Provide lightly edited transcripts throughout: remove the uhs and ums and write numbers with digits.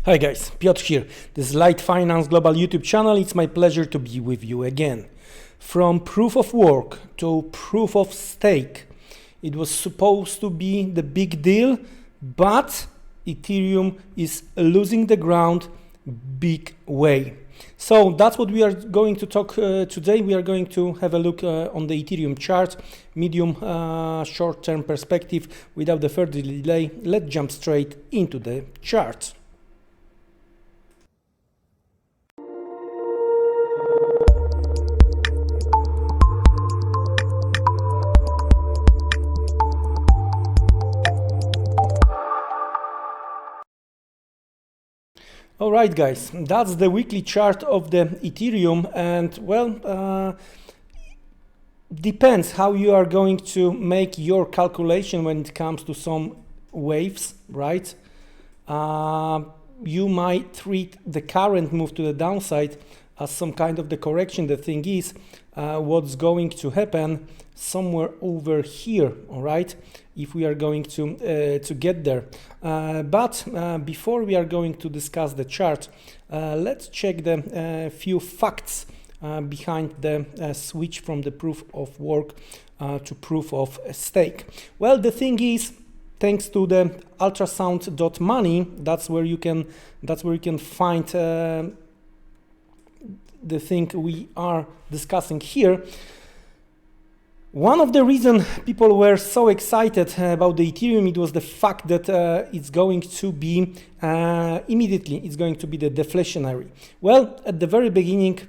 Hi guys, Piotr here. This is LiteFinance Global YouTube channel. It's my pleasure to be with you again. From proof of work to proof of stake, it was supposed to be the big deal, but Ethereum is losing the ground big way. So that's what we are going to talk today. We are going to have a look on the Ethereum chart, medium short-term perspective. Without the further delay, let's jump straight into the chart. All right, guys, that's the weekly chart of the Ethereum, and well, depends how you are going to make your calculation when it comes to some waves, right? You might treat the current move to the downside as some kind of the correction. The thing is, what's going to happen somewhere over here, all right, if we are going to get there. But before we are going to discuss the chart, let's check the few facts behind the switch from the proof of work to proof of stake. Well, the thing is, thanks to the ultrasound.money, that's where you can find the thing we are discussing here. One of the reasons people were so excited about the Ethereum, it was the fact that it's going to be immediately, it's going to be the deflationary. Well, at the very beginning,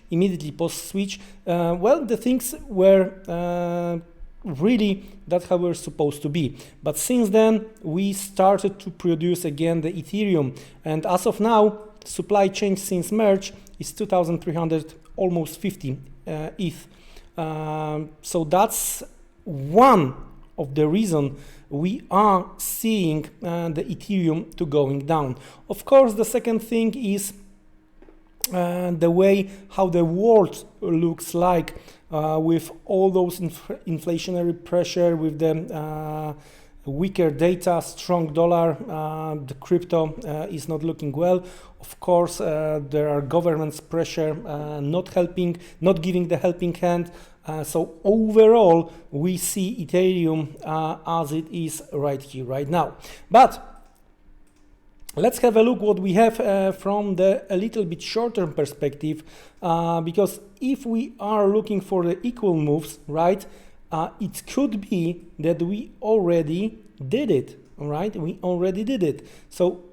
immediately post switch, well, the things were really that's how we're supposed to be. But since then, we started to produce again the Ethereum, and as of now, supply change since merge is 2,300, almost 50 ETH. So that's one of the reasons we are seeing the Ethereum to going down. Of course, the second thing is the way how the world looks like with all those inflationary pressure, with the weaker data, strong dollar, the crypto is not looking well. Of course, there are governments pressure not helping, not giving the helping hand. So overall, we see Ethereum as it is right here, right now. But let's have a look what we have from the a little bit short-term perspective, because if we are looking for the equal moves, right, it could be that we already did it, all right? We already did it. So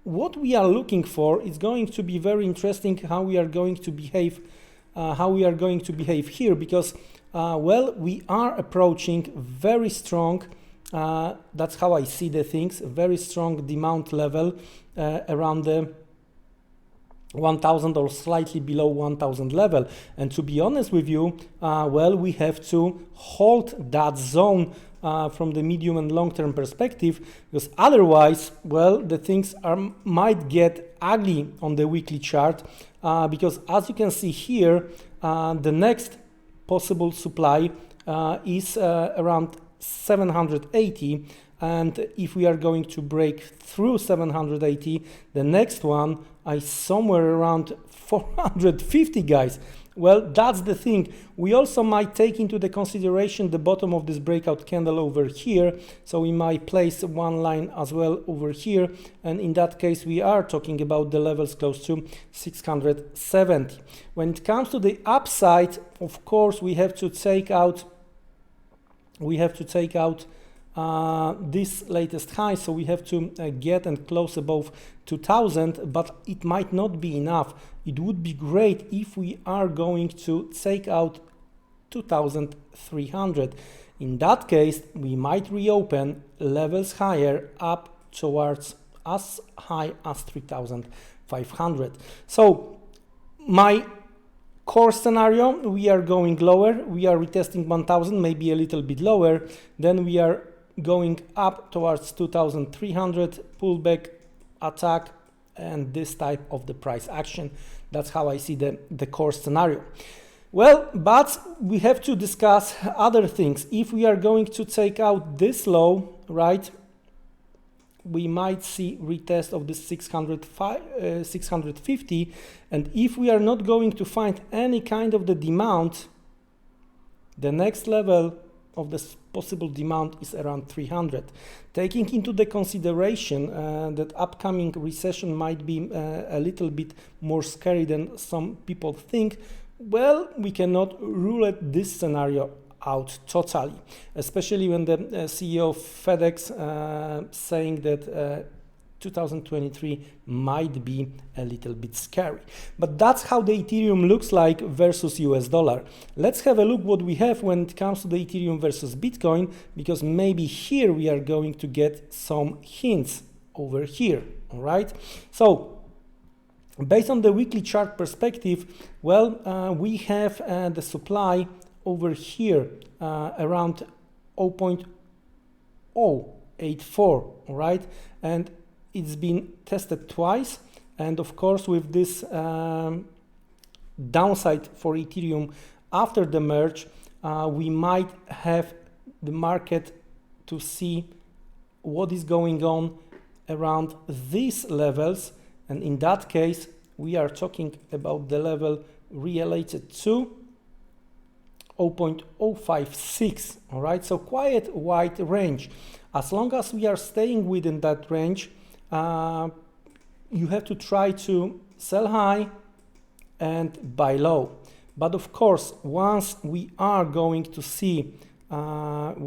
what we are looking for is going to be very interesting how we are going to behave, here, because, well, we are approaching very strong, that's how I see the things, a very strong demand level around the 1,000 or slightly below 1,000 level. And to be honest with you, well, we have to hold that zone from the medium and long-term perspective, because otherwise, well, the things might get ugly on the weekly chart, because as you can see here, the next possible supply is around 780. And if we are going to break through 780, the next one is somewhere around 450, guys. Well, that's the thing. We also might take into the consideration the bottom of this breakout candle over here. So we might place one line as well over here. And in that case, we are talking about the levels close to 670. When it comes to the upside, of course, we have to take out this latest high, so we have to get and close above 2,000, but it might not be enough. It would be great if we are going to take out 2,300. In that case, we might reopen levels higher up towards as high as 3,500. So my core scenario, we are going lower, we are retesting 1,000, maybe a little bit lower, then we are going up towards 2,300, pullback, attack, and this type of the price action. That's how I see the core scenario. Well, but we have to discuss other things. If we are going to take out this low, right, we might see retest of this 650, and if we are not going to find any kind of the demand, the next level of this possible demand is around 300. Taking into the consideration that upcoming recession might be a little bit more scary than some people think, well, we cannot rule this scenario out totally, especially when the CEO of FedEx saying that 2023 might be a little bit scary. But that's how the Ethereum looks like versus US dollar. Let's have a look what we have when it comes to the Ethereum versus Bitcoin, because maybe here we are going to get some hints over here, all right? So based on the weekly chart perspective, well, we have the supply over here around 0.084, all right? And it's been tested twice, and of course with this downside for Ethereum after the merge, we might have the market to see what is going on around these levels, and in that case we are talking about the level related to 0.056, all right? So quite wide range. As long as we are staying within that range, you have to try to sell high and buy low. But of course, once we are going to see, again,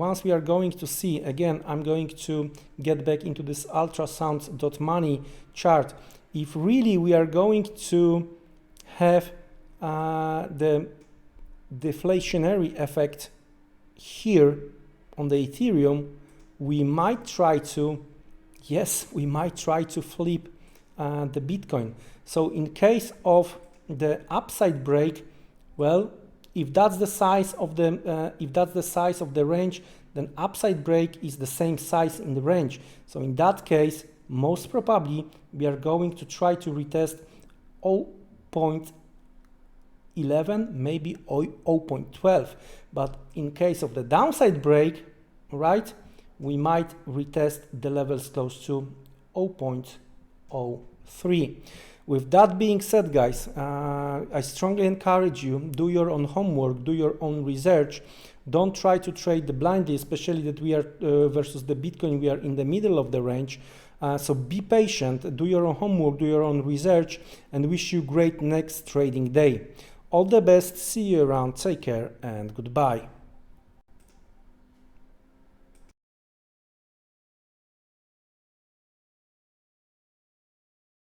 I'm going to get back into this ultrasound.money chart. If really we are going to have the deflationary effect here on the Ethereum, we might try to flip the Bitcoin. So in case of the upside break, well, if that's the size of the range, then upside break is the same size in the range. So in that case, most probably we are going to try to retest 0.11, maybe 0.12. But in case of the downside break, right, we might retest the levels close to 0.03. With that being said, guys, I strongly encourage you, do your own homework, do your own research. Don't try to trade blindly, especially that we are versus the Bitcoin, we are in the middle of the range. So be patient, do your own homework, do your own research, and wish you great next trading day. All the best, see you around, take care, and goodbye.